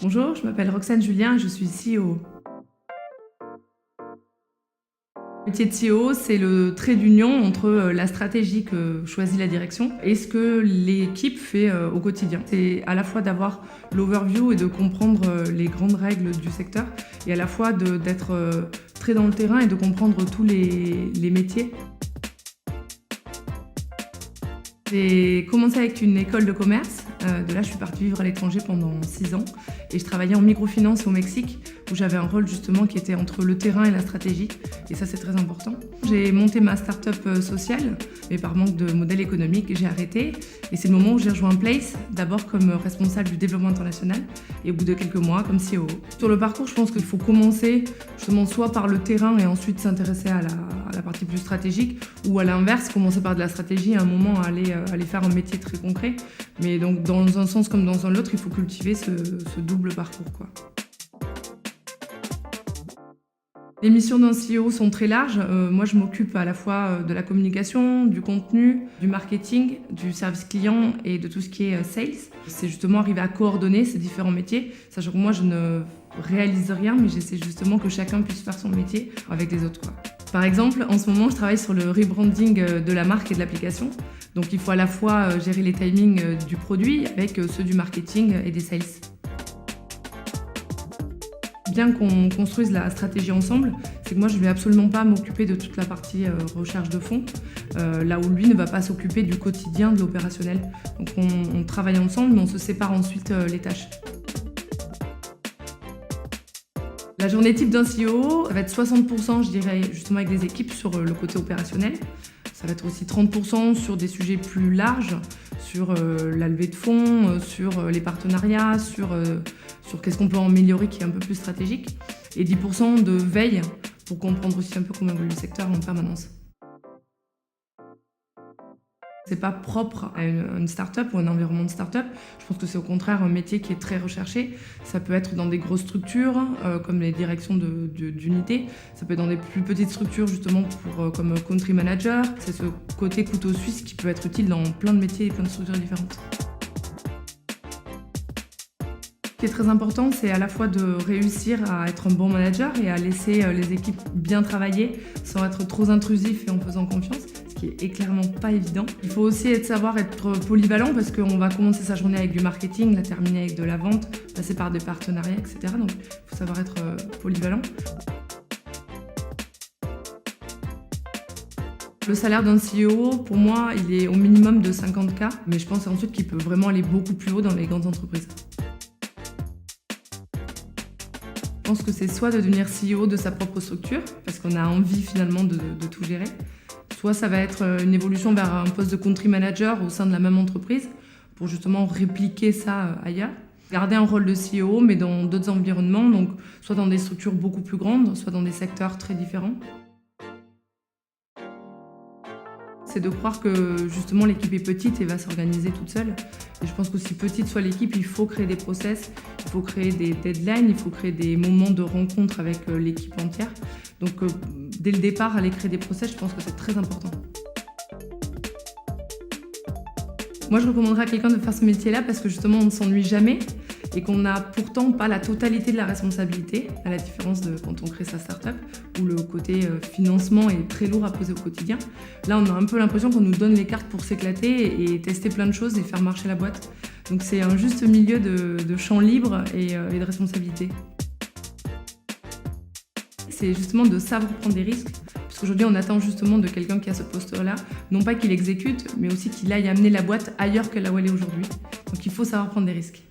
Bonjour, je m'appelle Roxane Julien et je suis CEO. Le métier de CEO, c'est le trait d'union entre la stratégie que choisit la direction et ce que l'équipe fait au quotidien. C'est à la fois d'avoir l'overview et de comprendre les grandes règles du secteur et à la fois d'être très dans le terrain et de comprendre tous les métiers. J'ai commencé avec une école de commerce. De là, je suis partie vivre à l'étranger pendant 6 ans et je travaillais en microfinance au Mexique où j'avais un rôle justement qui était entre le terrain et la stratégie et ça, c'est très important. J'ai monté ma start-up sociale, mais par manque de modèle économique, j'ai arrêté et c'est le moment où j'ai rejoint Place, d'abord comme responsable du développement international et au bout de quelques mois comme CEO. Sur le parcours, je pense qu'il faut commencer justement soit par le terrain et ensuite s'intéresser à la partie plus stratégique ou à l'inverse, commencer par de la stratégie et à un moment aller faire un métier très concret. Mais donc dans un sens comme dans un autre, il faut cultiver ce double parcours, quoi. Les missions d'un CEO sont très larges. Moi, je m'occupe à la fois de la communication, du contenu, du marketing, du service client et de tout ce qui est sales. C'est justement arriver à coordonner ces différents métiers, sachant que moi, je ne réalise rien, mais j'essaie justement que chacun puisse faire son métier avec les autres, quoi. Par exemple, en ce moment, je travaille sur le rebranding de la marque et de l'application. Donc, il faut à la fois gérer les timings du produit avec ceux du marketing et des sales. Bien qu'on construise la stratégie ensemble, c'est que moi je ne vais absolument pas m'occuper de toute la partie recherche de fonds, là où lui ne va pas s'occuper du quotidien, de l'opérationnel. Donc on travaille ensemble, mais on se sépare ensuite les tâches. La journée type d'un CEO, ça va être 60%, je dirais, justement avec des équipes sur le côté opérationnel. Ça va être aussi 30% sur des sujets plus larges, sur la levée de fonds, sur les partenariats, sur qu'est-ce qu'on peut améliorer qui est un peu plus stratégique. Et 10% de veille pour comprendre aussi un peu comment évolue le secteur en permanence. C'est pas propre à une start-up ou un environnement de start-up. Je pense que c'est au contraire un métier qui est très recherché. Ça peut être dans des grosses structures, comme les directions d'unités. Ça peut être dans des plus petites structures, justement, comme country manager. C'est ce côté couteau suisse qui peut être utile dans plein de métiers et plein de structures différentes. Ce qui est très important, c'est à la fois de réussir à être un bon manager et à laisser les équipes bien travailler sans être trop intrusif et en faisant confiance, ce qui est clairement pas évident. Il faut aussi savoir être polyvalent parce qu'on va commencer sa journée avec du marketing, la terminer avec de la vente, passer par des partenariats, etc. Donc il faut savoir être polyvalent. Le salaire d'un CEO, pour moi, il est au minimum de 50K, mais je pense ensuite qu'il peut vraiment aller beaucoup plus haut dans les grandes entreprises. Je pense que c'est soit de devenir CEO de sa propre structure, parce qu'on a envie finalement de tout gérer, soit ça va être une évolution vers un poste de country manager au sein de la même entreprise, pour justement répliquer ça ailleurs. Garder un rôle de CEO, mais dans d'autres environnements, donc soit dans des structures beaucoup plus grandes, soit dans des secteurs très différents. C'est de croire que justement l'équipe est petite et va s'organiser toute seule. Et je pense qu'aussi petite soit l'équipe, il faut créer des process, il faut créer des deadlines, il faut créer des moments de rencontre avec l'équipe entière. Donc dès le départ, aller créer des process, je pense que c'est très important. Moi, je recommanderais à quelqu'un de faire ce métier-là parce que justement, on ne s'ennuie jamais et qu'on n'a pourtant pas la totalité de la responsabilité, à la différence de quand on crée sa start-up, où le côté financement est très lourd à poser au quotidien. Là, on a un peu l'impression qu'on nous donne les cartes pour s'éclater et tester plein de choses et faire marcher la boîte. Donc c'est un juste milieu de champ libre et de responsabilité. C'est justement de savoir prendre des risques, parce qu'aujourd'hui on attend justement de quelqu'un qui a ce poste-là, non pas qu'il exécute, mais aussi qu'il aille amener la boîte ailleurs que là où elle est aujourd'hui. Donc il faut savoir prendre des risques.